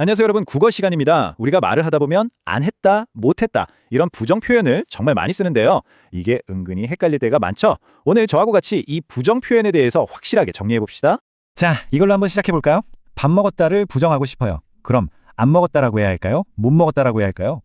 안녕하세요, 여러분. 국어 시간입니다. 우리가 말을 하다 보면 안 했다, 못 했다 이런 부정 표현을 정말 많이 쓰는데요. 이게 은근히 헷갈릴 때가 많죠. 오늘 저하고 같이 이 부정 표현에 대해서 확실하게 정리해 봅시다. 자, 이걸로 한번 시작해 볼까요? 밥 먹었다를 부정하고 싶어요. 그럼 안 먹었다라고 해야 할까요? 못 먹었다라고 해야 할까요?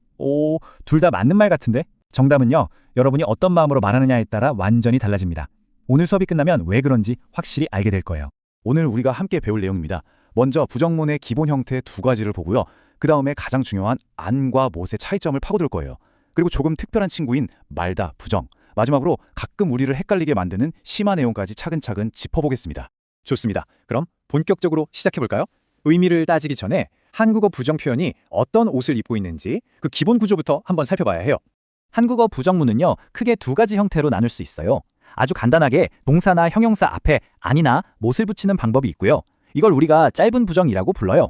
둘 다 맞는 말 같은데? 정답은요, 여러분이 어떤 마음으로 말하느냐에 따라 완전히 달라집니다. 오늘 수업이 끝나면 왜 그런지 확실히 알게 될 거예요. 오늘 우리가 함께 배울 내용입니다. 먼저 부정문의 기본 형태 두 가지를 보고요. 그 다음에 가장 중요한 안과 못의 차이점을 파고들 거예요. 그리고 조금 특별한 친구인 말다, 부정. 마지막으로 가끔 우리를 헷갈리게 만드는 심화 내용까지 차근차근 짚어보겠습니다. 좋습니다. 그럼 본격적으로 시작해 볼까요? 의미를 따지기 전에 한국어 부정 표현이 어떤 옷을 입고 있는지 그 기본 구조부터 한번 살펴봐야 해요. 한국어 부정문은요, 크게 두 가지 형태로 나눌 수 있어요. 아주 간단하게 동사나 형용사 앞에 안이나 못을 붙이는 방법이 있고요. 이걸 우리가 짧은 부정이라고 불러요.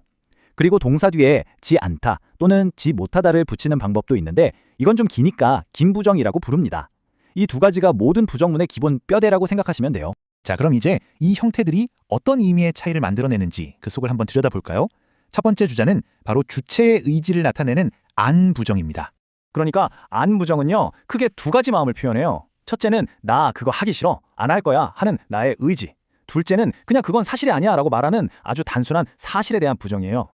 그리고 동사 뒤에 지 않다 또는 지 못하다를 붙이는 방법도 있는데 이건 좀 기니까 긴 부정이라고 부릅니다. 이 두 가지가 모든 부정문의 기본 뼈대라고 생각하시면 돼요. 자, 그럼 이제 이 형태들이 어떤 의미의 차이를 만들어내는지 그 속을 한번 들여다볼까요? 첫 번째 주자는 바로 주체의 의지를 나타내는 안 부정입니다. 그러니까 안 부정은요, 크게 두 가지 마음을 표현해요. 첫째는 나 그거 하기 싫어, 안 할 거야 하는 나의 의지. 둘째는 그냥 그건 사실이 아니야 라고 말하는 아주 단순한 사실에 대한 부정이에요.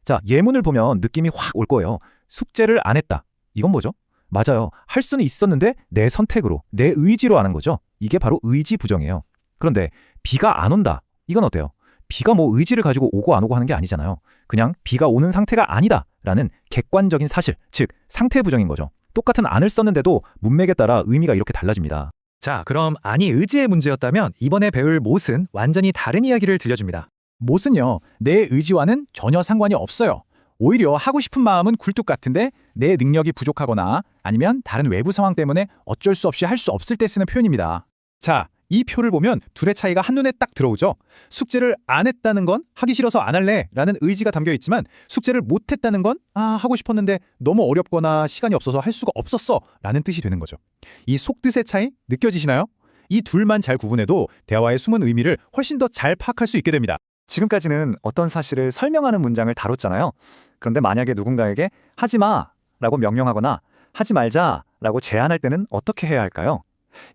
자, 예문을 보면 느낌이 확 올 거예요. 숙제를 안 했다. 이건 뭐죠? 맞아요. 할 수는 있었는데 내 선택으로, 내 의지로 하는 거죠. 이게 바로 의지 부정이에요. 그런데 비가 안 온다. 이건 어때요? 비가 뭐 의지를 가지고 오고 안 오고 하는 게 아니잖아요. 그냥 비가 오는 상태가 아니다 라는 객관적인 사실, 즉 상태 부정인 거죠. 똑같은 안을 썼는데도 문맥에 따라 의미가 이렇게 달라집니다. 자, 그럼 안이 의지의 문제였다면 이번에 배울 못은 완전히 다른 이야기를 들려줍니다. 못은요, 내 의지와는 전혀 상관이 없어요. 오히려 하고 싶은 마음은 굴뚝 같은데 내 능력이 부족하거나 아니면 다른 외부 상황 때문에 어쩔 수 없이 할 수 없을 때 쓰는 표현입니다. 자, 이 표를 보면 둘의 차이가 한눈에 딱 들어오죠. 숙제를 안 했다는 건 하기 싫어서 안 할래 라는 의지가 담겨 있지만 숙제를 못 했다는 건 하고 싶었는데 너무 어렵거나 시간이 없어서 할 수가 없었어 라는 뜻이 되는 거죠. 이 속뜻의 차이 느껴지시나요? 이 둘만 잘 구분해도 대화의 숨은 의미를 훨씬 더 잘 파악할 수 있게 됩니다. 지금까지는 어떤 사실을 설명하는 문장을 다뤘잖아요. 그런데 만약에 누군가에게 하지 마 라고 명령하거나 하지 말자 라고 제안할 때는 어떻게 해야 할까요?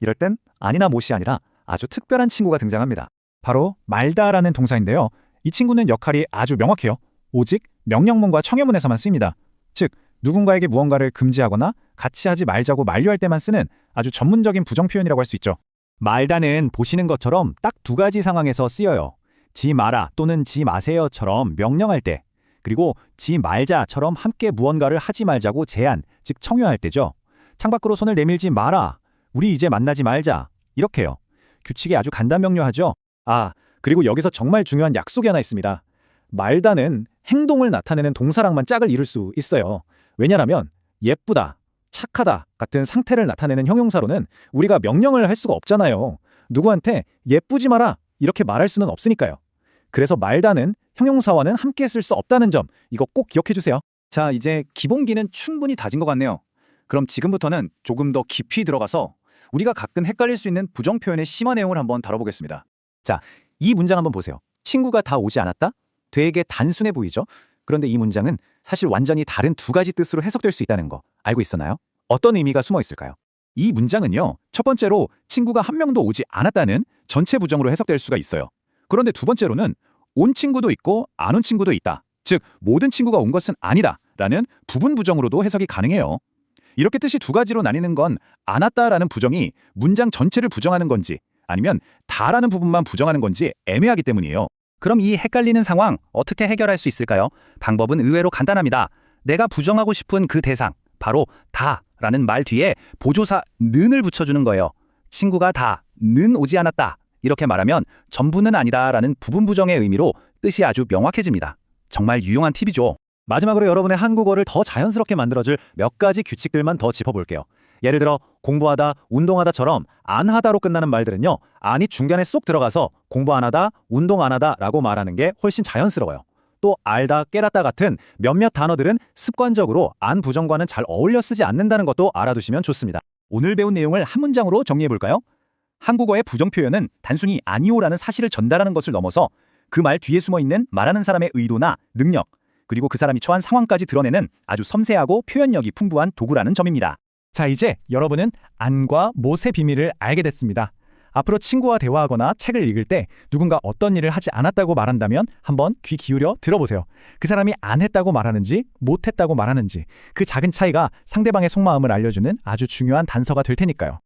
이럴 땐 아니나 못이 아니라 아주 특별한 친구가 등장합니다. 바로 말다라는 동사인데요. 이 친구는 역할이 아주 명확해요. 오직 명령문과 청해문에서만 쓰입니다. 즉, 누군가에게 무언가를 금지하거나 같이 하지 말자고 만류할 때만 쓰는 아주 전문적인 부정 표현이라고 할 수 있죠. 말다는 보시는 것처럼 딱 두 가지 상황에서 쓰여요. 지 마라 또는 지 마세요처럼 명령할 때, 그리고 지 말자처럼 함께 무언가를 하지 말자고 제안, 즉 청유할 때죠. 창밖으로 손을 내밀지 마라. 우리 이제 만나지 말자. 이렇게요. 규칙이 아주 간단 명료하죠. 그리고 여기서 정말 중요한 약속이 하나 있습니다. 말다는 행동을 나타내는 동사랑만 짝을 이룰 수 있어요. 왜냐하면 예쁘다, 착하다 같은 상태를 나타내는 형용사로는 우리가 명령을 할 수가 없잖아요. 누구한테 예쁘지 마라 이렇게 말할 수는 없으니까요. 그래서 말다는 형용사와는 함께 쓸 수 없다는 점, 이거 꼭 기억해 주세요. 자, 이제 기본기는 충분히 다진 것 같네요. 그럼 지금부터는 조금 더 깊이 들어가서 우리가 가끔 헷갈릴 수 있는 부정 표현의 심화 내용을 한번 다뤄보겠습니다. 자, 이 문장 한번 보세요. 친구가 다 오지 않았다? 되게 단순해 보이죠? 그런데 이 문장은 사실 완전히 다른 두 가지 뜻으로 해석될 수 있다는 거 알고 있었나요? 어떤 의미가 숨어 있을까요? 이 문장은요, 첫 번째로 친구가 한 명도 오지 않았다는 전체 부정으로 해석될 수가 있어요. 그런데 두 번째로는 온 친구도 있고 안 온 친구도 있다. 즉, 모든 친구가 온 것은 아니다 라는 부분 부정으로도 해석이 가능해요. 이렇게 뜻이 두 가지로 나뉘는 건 안 왔다라는 부정이 문장 전체를 부정하는 건지 아니면 다라는 부분만 부정하는 건지 애매하기 때문이에요. 그럼 이 헷갈리는 상황 어떻게 해결할 수 있을까요? 방법은 의외로 간단합니다. 내가 부정하고 싶은 그 대상, 바로 다라는 말 뒤에 보조사 는을 붙여주는 거예요. 친구가 는 오지 않았다. 이렇게 말하면 전부는 아니다라는 부분 부정의 의미로 뜻이 아주 명확해집니다. 정말 유용한 팁이죠. 마지막으로 여러분의 한국어를 더 자연스럽게 만들어줄 몇 가지 규칙들만 더 짚어볼게요. 예를 들어 공부하다, 운동하다처럼 안 하다로 끝나는 말들은요, 안이 중간에 쏙 들어가서 공부 안 하다, 운동 안 하다 라고 말하는 게 훨씬 자연스러워요. 또 알다, 깨닫다 같은 몇몇 단어들은 습관적으로 안 부정과는 잘 어울려 쓰지 않는다는 것도 알아두시면 좋습니다. 오늘 배운 내용을 한 문장으로 정리해볼까요? 한국어의 부정 표현은 단순히 아니오라는 사실을 전달하는 것을 넘어서 그 말 뒤에 숨어있는 말하는 사람의 의도나 능력, 그리고 그 사람이 처한 상황까지 드러내는 아주 섬세하고 표현력이 풍부한 도구라는 점입니다. 자, 이제 여러분은 안과 못의 비밀을 알게 됐습니다. 앞으로 친구와 대화하거나 책을 읽을 때 누군가 어떤 일을 하지 않았다고 말한다면 한번 귀 기울여 들어보세요. 그 사람이 안 했다고 말하는지 못 했다고 말하는지 그 작은 차이가 상대방의 속마음을 알려주는 아주 중요한 단서가 될 테니까요.